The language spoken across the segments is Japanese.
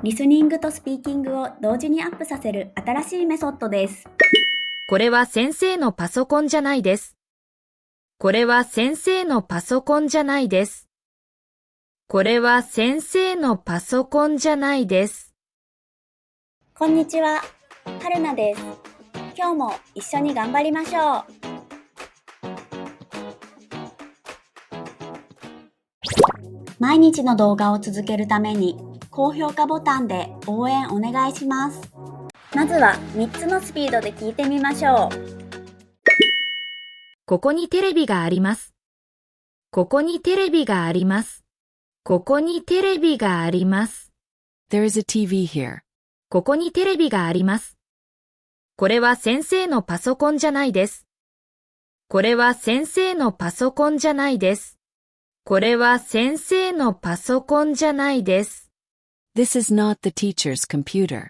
リスニングとスピーキングを同時にアップさせる新しいメソッドです。これは先生のパソコンじゃないです。これは先生のパソコンじゃないです。これは先生のパソコンじゃないです。こんにちは、はるなです。今日も一緒に頑張りましょう。毎日の動画を続けるために高評価ボタンで応援お願いします。まずは3つのスピードで聞いてみましょう。ここにテレビがあります。ここにテレビがあります。ここにテレビがあります。There is a TV here. ここにテレビがあります。これは先生のパソコンじゃないです。これは先生のパソコンじゃないです。これは先生のパソコンじゃないです。This is not the teacher's computer.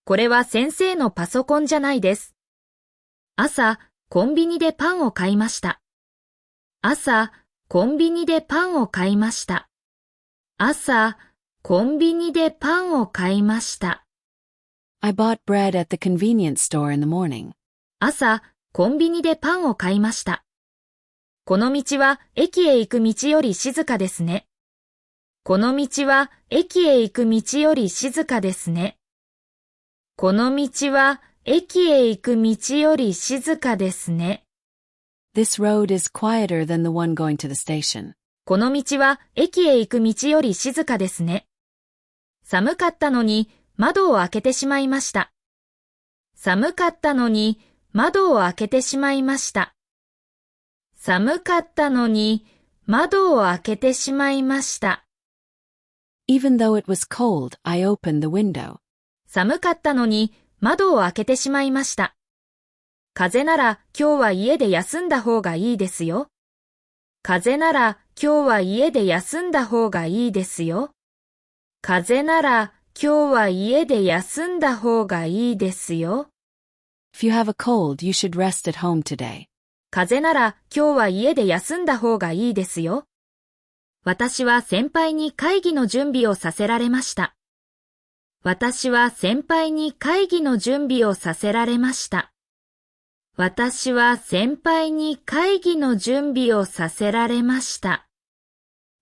これは先生のパソコンじゃないです。朝、コンビニでパンを買いました。朝、コンビニでパンを買いました。朝、コンビニでパンを買いました。I bought bread at the convenience store in the morning. 朝、コンビニでパンを買いました。この道は駅へ行く道より静かですね。この道は駅へ行く道より静かですね。この道は駅へ行く道より静かですね。This road is quieter than the one going to the station. この道は駅へ行く道より静かですね。寒かったのに窓を開けてしまいました。寒かったのに窓を開けてしまいました。寒かったのに窓を開けてしまいました。Even though it was cold, I opened the window. 寒かったのに窓を開けてしまいました。風邪なら今日は家で休んだ方がいいですよ。風邪なら今日は家で休んだ方がいいですよ。風邪なら今日は家で休んだ方がいいですよ。If you have a cold, you should rest at home today. 風邪なら今日は家で休んだ方がいいですよ。私は先輩に会議の準備をさせられました。私は先輩に会議の準備をさせられました。私は先輩に会議の準備をさせられました。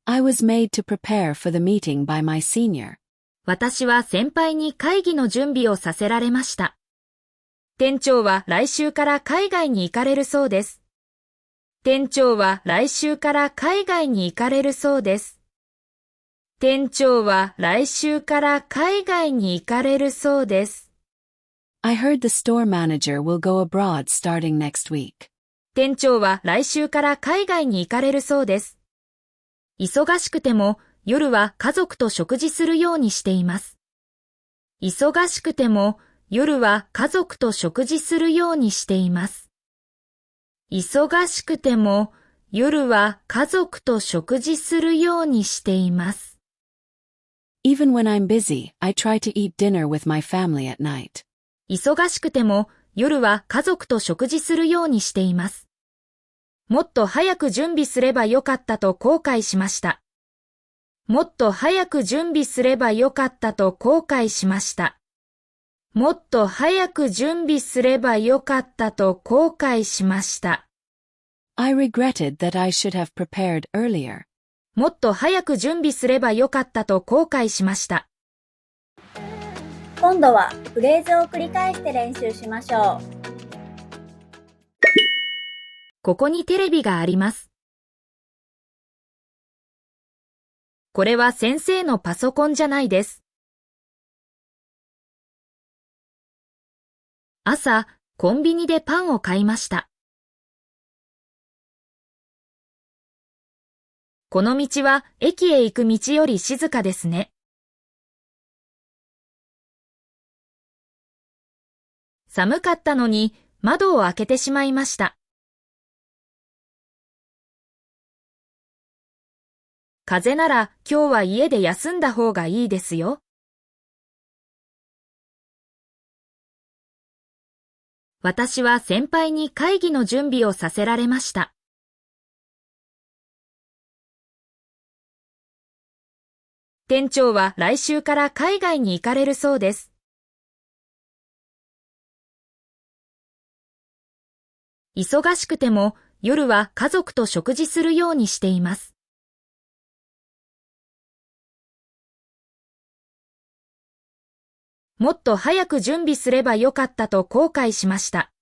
I was made to prepare for the meeting by my senior. 私は先輩に会議の準備をさせられました。店長は来週から海外に行かれるそうです。店長は来週から海外に行かれるそうです。店長は来週から海外に行かれるそうです。I heard the store manager will go abroad starting next week. 店長は来週から海外に行かれるそうです。忙しくても夜は家族と食事するようにしています。忙しくても夜は家族と食事するようにしています。忙しくても夜は家族と食事するようにしています。Even when I'm busy, I try to eat dinner with my family at night. 忙しくても夜は家族と食事するようにしています。もっと早く準備すればよかったと後悔しました。もっと早く準備すればよかったと後悔しました。もっと早く準備すればよかったと後悔しました。I regretted that I should have prepared earlier. もっと早く準備すればよかったと後悔しました。今度はフレーズを繰り返して練習しましょう。ここにテレビがあります。これは先生のパソコンじゃないです。朝、コンビニでパンを買いました。この道は駅へ行く道より静かですね。寒かったのに窓を開けてしまいました。風邪なら今日は家で休んだ方がいいですよ。私は先輩に会議の準備をさせられました。店長は来週から海外に行かれるそうです。忙しくても夜は家族と食事するようにしています。もっと早く準備すればよかったと後悔しました。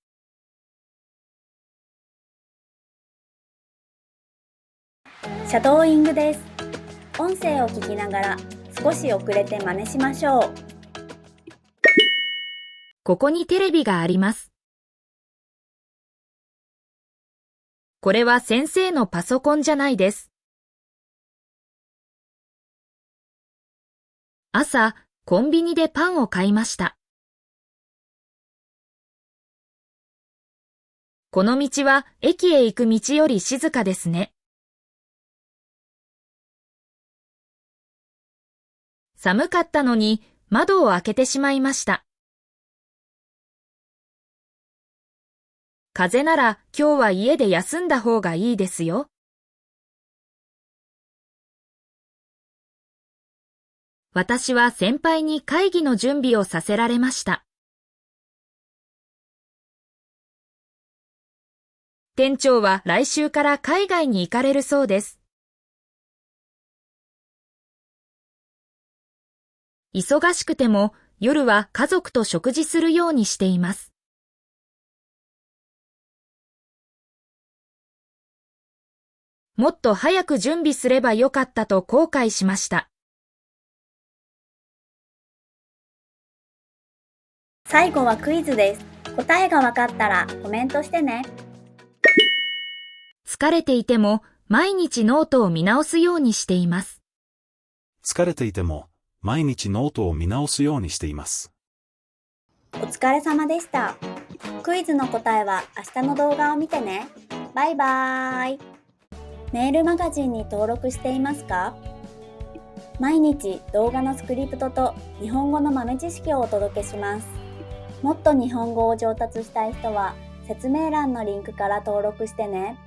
シャドーイングです。音声を聞きながら少し遅れて真似しましょう。ここにテレビがあります。これは先生のパソコンじゃないです。朝、コンビニでパンを買いました。この道は駅へ行く道より静かですね。寒かったのに窓を開けてしまいました。風邪なら今日は家で休んだ方がいいですよ。私は先輩に会議の準備をさせられました。店長は来週から海外に行かれるそうです。忙しくても夜は家族と食事するようにしています。もっと早く準備すればよかったと後悔しました。最後はクイズです。答えがわかったらコメントしてね。疲れていても毎日ノートを見直すようにしています。疲れていても毎日ノートを見直すようにしています。お疲れ様でした。クイズの答えは明日の動画を見てね。バイバーイ。メールマガジンに登録していますか？毎日動画のスクリプトと日本語の豆知識をお届けします。もっと日本語を上達したい人は説明欄のリンクから登録してね。